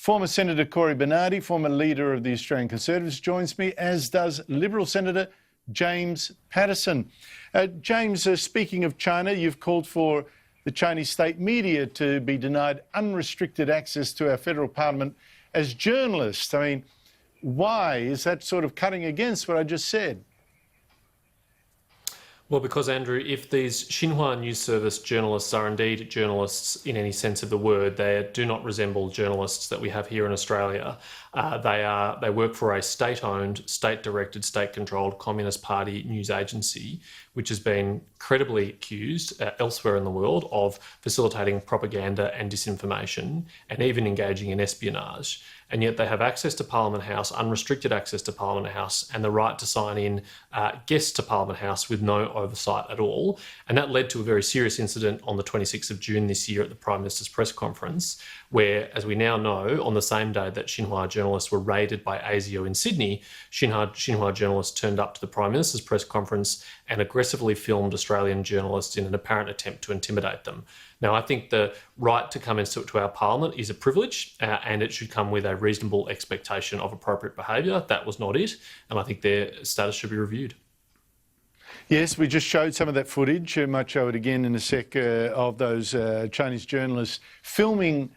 Former Senator CORY Bernardi, former leader of the Australian Conservatives, joins me, as does Liberal Senator James Paterson. James, speaking of China, you've called for the Chinese state media to be denied unrestricted access to our federal parliament as journalists. I mean, why is that sort of cutting against what I just said? Well, because, Andrew, if these Xinhua News Service journalists are indeed journalists in any sense of the word, they do not resemble journalists that we have here in Australia. They work for a state-owned, state-directed, state-controlled Communist Party news agency, which has been credibly accused elsewhere in the world of facilitating propaganda and disinformation and even engaging in espionage. And yet they have access to Parliament House, unrestricted access to Parliament House, and the right to sign in guests to Parliament House with no oversight at all. And that led to a very serious incident on the 26th of June this year at the Prime Minister's press conference, where, as we now know, on the same day that Xinhua journalists were raided by ASIO in Sydney, Xinhua journalists turned up to the Prime Minister's press conference and aggressively filmed Australian journalists in an apparent attempt to intimidate them. Now, I think the right to come into our parliament is a privilege, and it should come with a reasonable expectation of appropriate behaviour. That was not it, and I think their status should be reviewed. Yes, we just showed some of that footage. I might show it again in a sec, of those Chinese journalists filming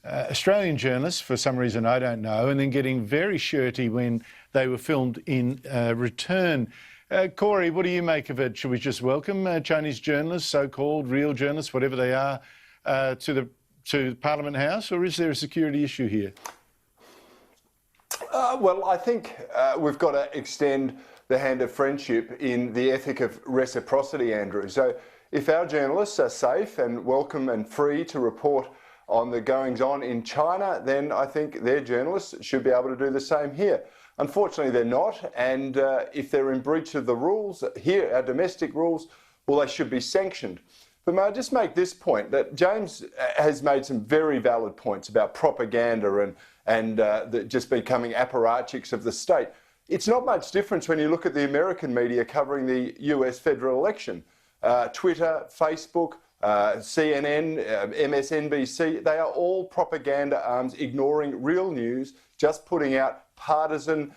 Australian journalists for some reason I don't know, and then getting very shirty when they were filmed in return. CORY, what do you make of it? Should we just welcome Chinese journalists, so-called real journalists, whatever they are, to Parliament House, or is there a security issue here? Well, I think we've got to extend the hand of friendship in the ethic of reciprocity, Andrew. So if our journalists are safe and welcome and free to report on the goings-on in China, then I think their journalists should be able to do the same here. Unfortunately, they're not, and if they're in breach of the rules here, our domestic rules, well, they should be sanctioned. But may I just make this point, that James has made some very valid points about propaganda and just becoming apparatchiks of the state. It's not much difference when you look at the American media covering the US federal election. Twitter, Facebook, CNN, MSNBC, they are all propaganda arms ignoring real news, just putting out partisan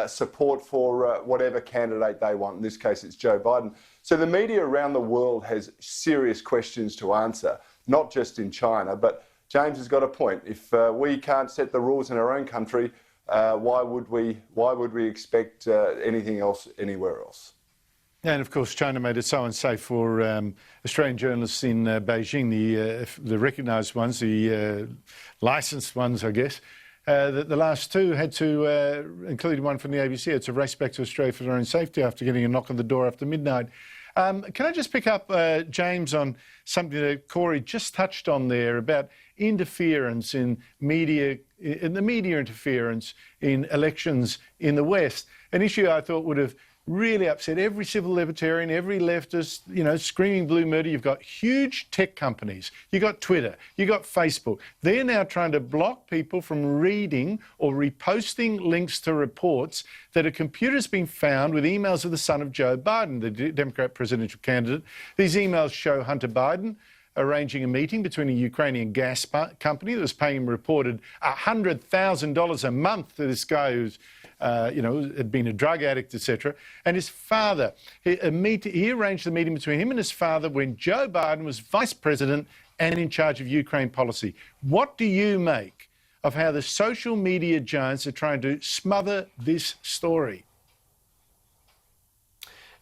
support for whatever candidate they want. In this case, it's Joe Biden. So the media around the world has serious questions to answer, not just in China. But James has got a point. If we can't set the rules in our own country, why would we expect anything else anywhere else? And of course, China made it so unsafe for Australian journalists in Beijing, the recognised ones, the licensed ones, I guess. The last two had to, including one from the ABC, had to race back to Australia for their own safety after getting a knock on the door after midnight. Can I just pick up, James, on something that CORY just touched on there about interference in media, the media interference in elections in the West, an issue I thought would have really upset every civil libertarian, every leftist, you know, screaming blue murder. You've got huge tech companies. You've got Twitter. You've got Facebook. They're now trying to block people from reading or reposting links to reports that a computer's been found with emails of the son of Joe Biden, the Democrat presidential candidate. These emails show Hunter Biden arranging a meeting between a Ukrainian gas company that was paying him reported $100,000 a month to this guy who's had been a drug addict, etc. And his father, he arranged the meeting between him and his father when Joe Biden was vice president and in charge of Ukraine policy. What do you make of how the social media giants are trying to smother this story?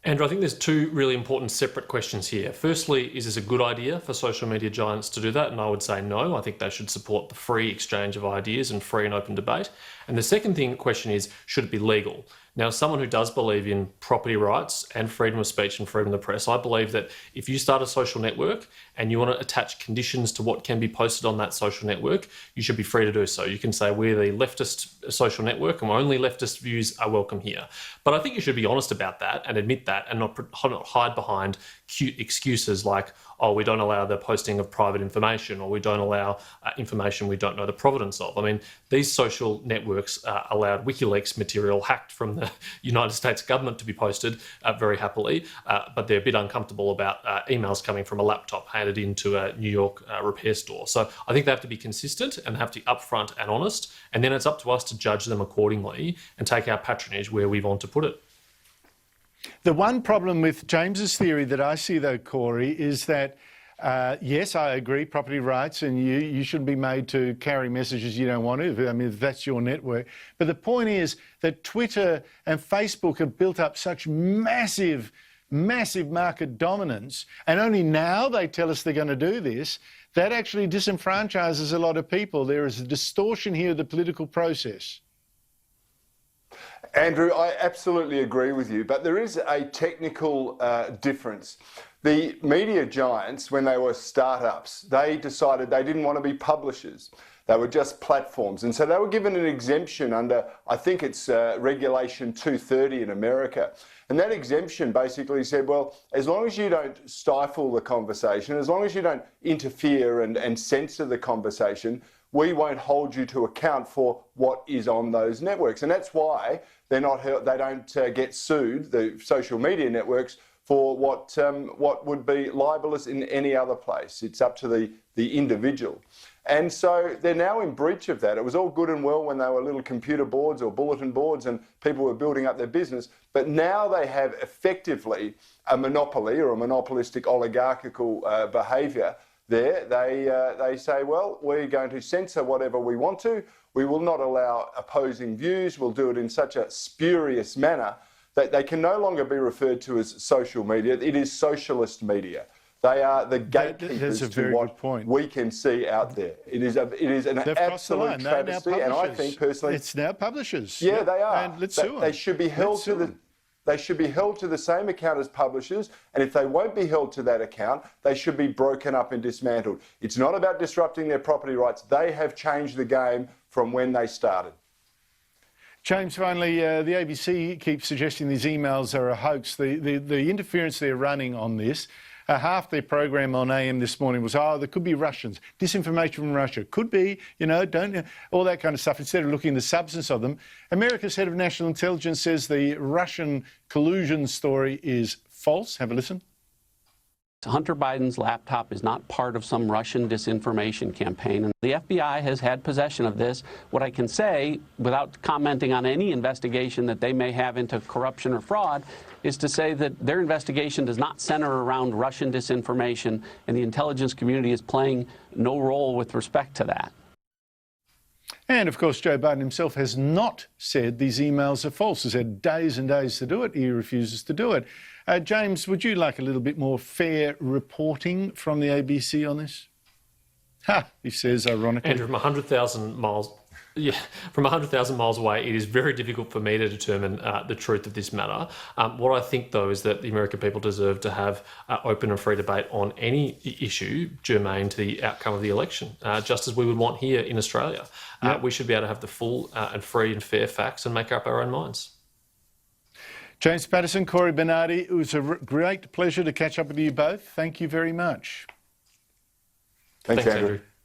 Andrew, I think there's two really important separate questions here. Firstly, is this a good idea for social media giants to do that? And I would say no. I think they should support the free exchange of ideas and free and open debate. And the second question is, should it be legal? Now, as someone who does believe in property rights and freedom of speech and freedom of the press, I believe that if you start a social network and you want to attach conditions to what can be posted on that social network, you should be free to do so. You can say we're the leftist social network and only leftist views are welcome here. But I think you should be honest about that and admit that and not hide behind cute excuses like, oh, we don't allow the posting of private information, or we don't allow information we don't know the provenance of. I mean, these social networks allowed WikiLeaks material hacked from the United States government to be posted very happily, but they're a bit uncomfortable about emails coming from a laptop handed into a New York repair store. So I think they have to be consistent and have to be upfront and honest, and then it's up to us to judge them accordingly and take our patronage where we want to put it. The one problem with James's theory that I see, though, Corey, is that, yes, I agree, property rights, and you shouldn't be made to carry messages you don't want to. I mean, if that's your network. But the point is that Twitter and Facebook have built up such massive market dominance, and only now they tell us they're going to do this, that actually disenfranchises a lot of people. There is a distortion here of the political process. Andrew, I absolutely agree with you, but there is a technical difference. The media giants, when they were startups, they decided they didn't want to be publishers. They were just platforms. And so they were given an exemption under, I think it's Regulation 230 in America. And that exemption basically said, well, as long as you don't stifle the conversation, as long as you don't interfere and censor the conversation, we won't hold you to account for what is on those networks. And that's why they don't get sued, the social media networks, for what would be libelous in any other place. It's up to the individual. And so they're now in breach of that. It was all good and well when they were little computer boards or bulletin boards and people were building up their business, but now they have effectively a monopoly or a monopolistic oligarchical behaviour there. They say, well, we're going to censor whatever we want to. We will not allow opposing views. We'll do it in such a spurious manner that they can no longer be referred to as social media. It is socialist media. They are the gatekeepers to what we can see out there. It is an absolute travesty, and I think personally, it's now publishers. Yeah, they are. And let's sue them. They should be held to the. They should be held to the same account as publishers, and if they won't be held to that account, they should be broken up and dismantled. It's not about disrupting their property rights. They have changed the game from when they started. James, finally, the ABC keeps suggesting these emails are a hoax. The interference they're running on this, half their program on AM this morning was, oh, there could be Russians, disinformation from Russia. Could be, all that kind of stuff, instead of looking at the substance of them. America's head of national intelligence says the Russian collusion story is false. Have a listen. Hunter Biden's laptop is not part of some Russian disinformation campaign, and the FBI has had possession of this. What I can say, without commenting on any investigation that they may have into corruption or fraud, is to say that their investigation does not center around Russian disinformation, and the intelligence community is playing no role with respect to that. And, of course, Joe Biden himself has not said these emails are false. He's had days and days to do it. He refuses to do it. James, would you like a little bit more fair reporting from the ABC on this? He says, ironically. Andrew, from 100,000 miles... Yeah, from 100,000 miles away, it is very difficult for me to determine the truth of this matter. What I think, though, is that the American people deserve to have open and free debate on any issue germane to the outcome of the election, just as we would want here in Australia. Yep. We should be able to have the full and free and fair facts and make up our own minds. James Paterson, CORY BERNARDI, it was a great pleasure to catch up with you both. Thank you very much. Thanks, Andrew.